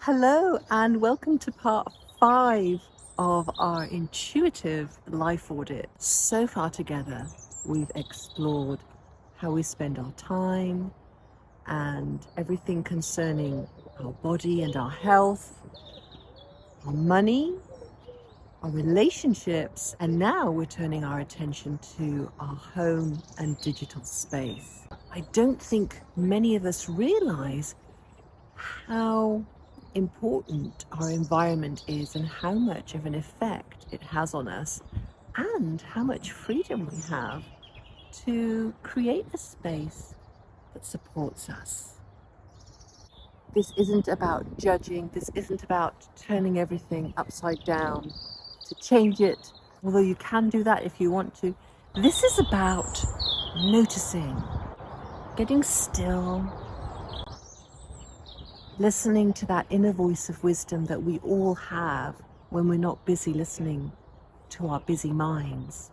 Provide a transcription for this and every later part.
Hello, and welcome to part 5 of our Intuitive Life Audit. So far together, we've explored how we spend our time and everything concerning our body and our health, our money, our relationships, and now we're turning our attention to our home and digital space. I don't think many of us realize how important our environment is and how much of an effect it has on us, and how much freedom we have to create a space that supports us. This isn't about judging, this isn't about turning everything upside down to change it, although you can do that if you want to. This is about noticing, getting still, listening to that inner voice of wisdom that we all have when we're not busy listening to our busy minds,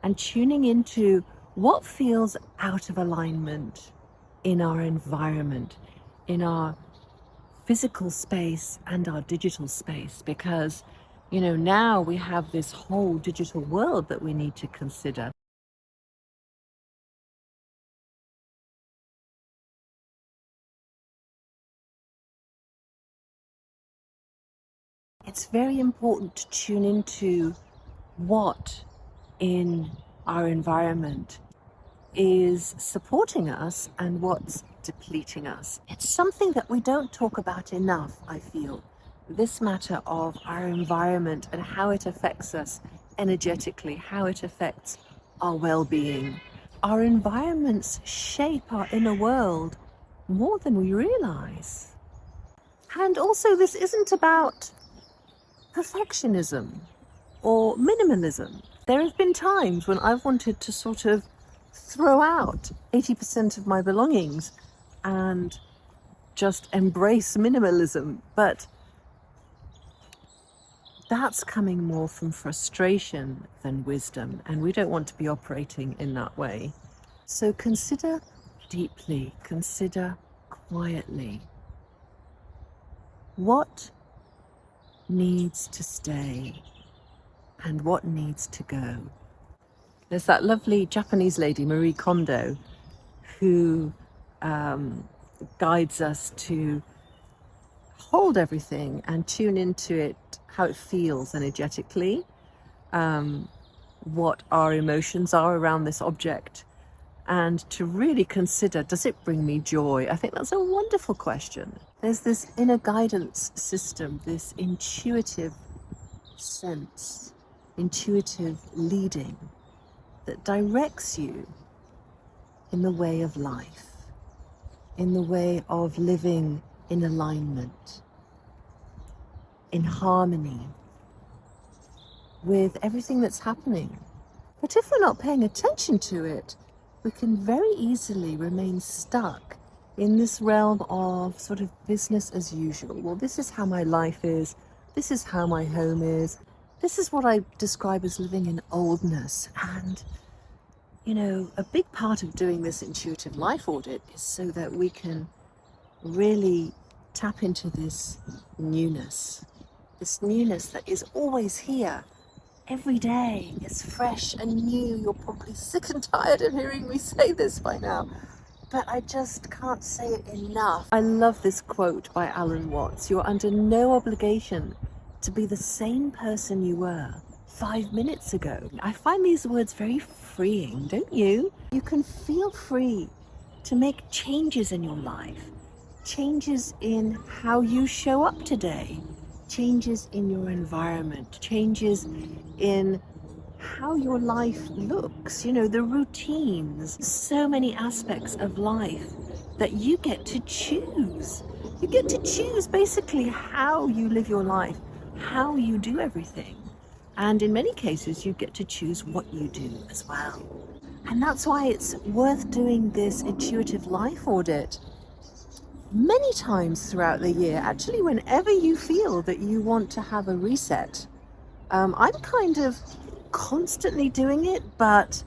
and tuning into what feels out of alignment in our environment, in our physical space and our digital space, because now we have this whole digital world that we need to consider. It's very important to tune into what in our environment is supporting us and what's depleting us. It's something that we don't talk about enough, I feel. This matter of our environment and how it affects us energetically, how it affects our well-being. Our environments shape our inner world more than we realize. And also, this isn't about perfectionism or minimalism. There have been times when I've wanted to sort of throw out 80% of my belongings and just embrace minimalism, but that's coming more from frustration than wisdom, and we don't want to be operating in that way. So consider deeply, consider quietly, what needs to stay and what needs to go. There's that lovely Japanese lady, Marie Kondo, who guides us to hold everything and tune into it, how it feels energetically, what our emotions are around this object, and to really consider, does it bring me joy? I think that's a wonderful question. There's this inner guidance system, this intuitive sense, intuitive leading that directs you in the way of life, in the way of living in alignment, in harmony with everything that's happening. But if we're not paying attention to it, we can very easily remain stuck in this realm of sort of business as usual. Well, this is how my life is. This is how my home is. This is what I describe as living in oldness. And, a big part of doing this intuitive life audit is so that we can really tap into this newness that is always here. Every day is fresh and new. You're probably sick and tired of hearing me say this by now, but I just can't say it enough. I love this quote by Alan Watts. You're under no obligation to be the same person you were 5 minutes ago. I find these words very freeing, don't you? You can feel free to make changes in your life, changes in how you show up today, changes in your environment, changes in how your life looks, the routines, so many aspects of life that you get to choose. You get to choose basically how you live your life, how you do everything. And in many cases, you get to choose what you do as well. And that's why it's worth doing this intuitive life audit many times throughout the year. Actually, whenever you feel that you want to have a reset. I'm kind of constantly doing it, but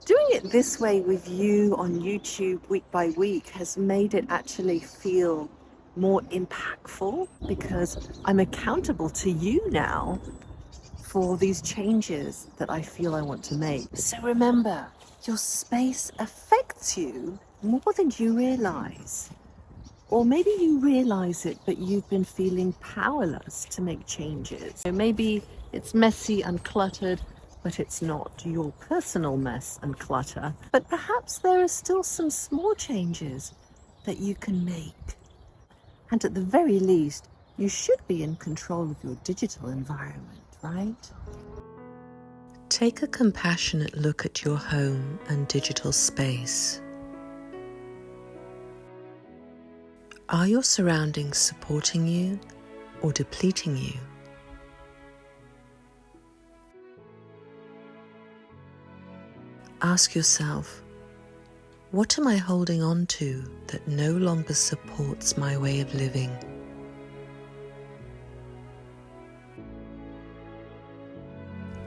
doing it this way with you on YouTube week by week has made it actually feel more impactful because I'm accountable to you now for these changes that I feel I want to make. So remember, your space affects you more than you realize. Or maybe you realize it, but you've been feeling powerless to make changes. So maybe it's messy and cluttered, but it's not your personal mess and clutter. But perhaps there are still some small changes that you can make. And at the very least, you should be in control of your digital environment, right? Take a compassionate look at your home and digital space. Are your surroundings supporting you or depleting you? Ask yourself, what am I holding on to that no longer supports my way of living?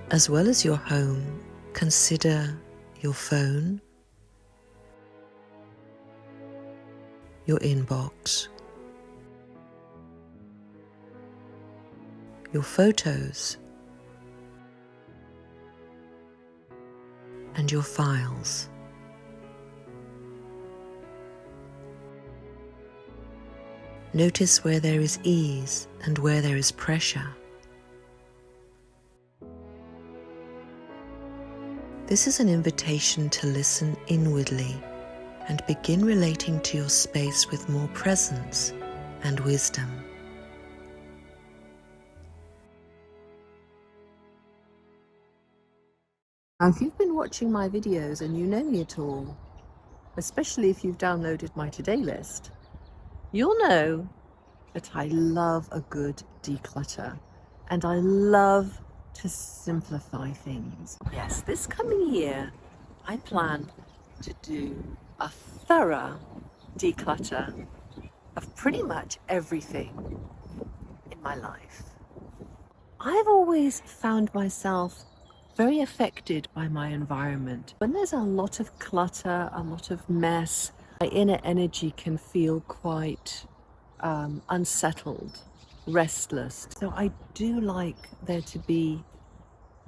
As well as your home, consider your phone, your inbox, your photos, and your files. Notice where there is ease and where there is pressure. This is an invitation to listen inwardly and begin relating to your space with more presence and wisdom. Now, if you've been watching my videos and you know me at all, especially if you've downloaded my to-do list, you'll know that I love a good declutter and I love to simplify things. Yes, this coming year, I plan to do a thorough declutter of pretty much everything in my life. I've always found myself very affected by my environment. When there's a lot of clutter, a lot of mess, my inner energy can feel quite unsettled, restless. So I do like there to be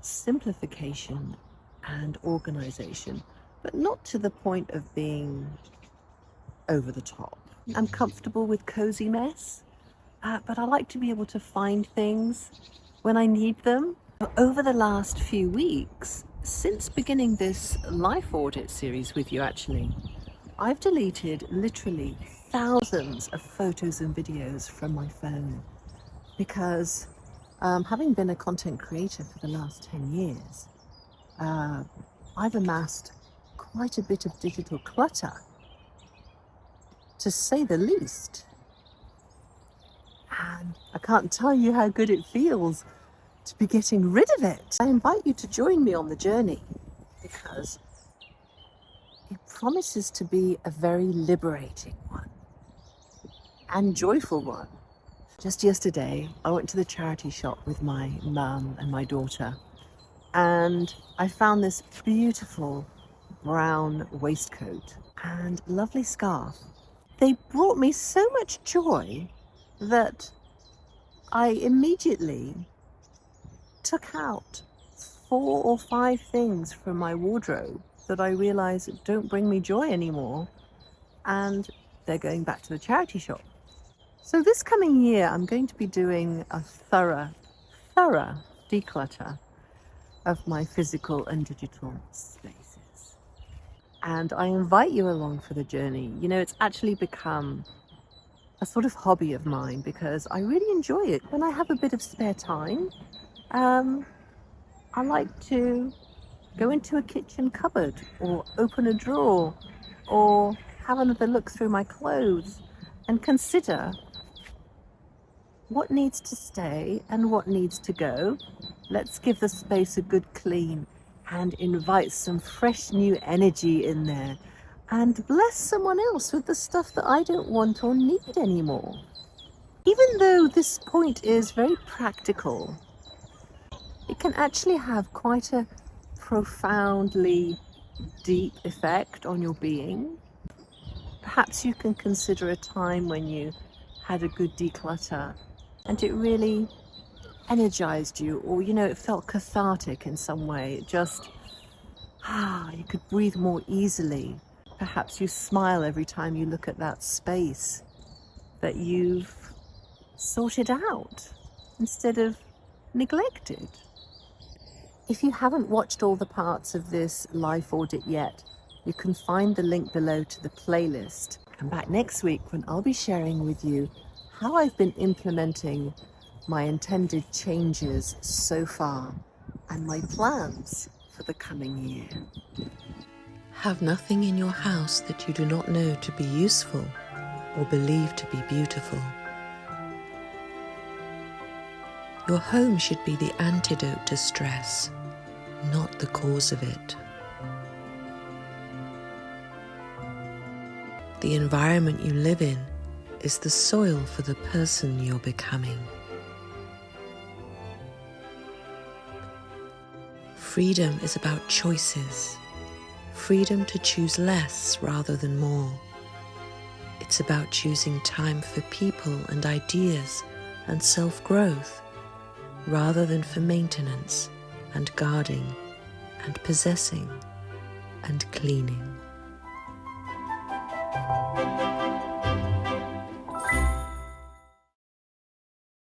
simplification and organization, but not to the point of being over the top. I'm comfortable with cozy mess, but I like to be able to find things when I need them. Over the last few weeks, since beginning this life audit series with you actually, I've deleted literally thousands of photos and videos from my phone because having been a content creator for the last 10 years, I've amassed quite a bit of digital clutter, to say the least. And I can't tell you how good it feels to be getting rid of it. I invite you to join me on the journey because it promises to be a very liberating one and joyful one. Just yesterday, I went to the charity shop with my mum and my daughter, and I found this beautiful brown waistcoat and lovely scarf. They brought me so much joy that I immediately took out 4 or 5 things from my wardrobe that I realized don't bring me joy anymore, and they're going back to the charity shop. So this coming year, I'm going to be doing a thorough declutter of my physical and digital spaces. And I invite you along for the journey. You know, it's actually become a sort of hobby of mine because I really enjoy it. When I have a bit of spare time, I like to go into a kitchen cupboard or open a drawer or have another look through my clothes and consider what needs to stay and what needs to go. Let's give the space a good clean and invite some fresh new energy in there and bless someone else with the stuff that I don't want or need anymore. Even though this point is very practical, it can actually have quite a profoundly deep effect on your being. Perhaps you can consider a time when you had a good declutter and it really energized you, or it felt cathartic in some way. It just you could breathe more easily. Perhaps you smile every time you look at that space that you've sorted out instead of neglected. If you haven't watched all the parts of this life audit yet, you can find the link below to the playlist. Come back next week when I'll be sharing with you how I've been implementing my intended changes so far and my plans for the coming year. Have nothing in your house that you do not know to be useful or believe to be beautiful. Your home should be the antidote to stress, not the cause of it. The environment you live in is the soil for the person you're becoming. Freedom is about choices. Freedom to choose less rather than more. It's about choosing time for people and ideas and self-growth rather than for maintenance and guarding and possessing and cleaning.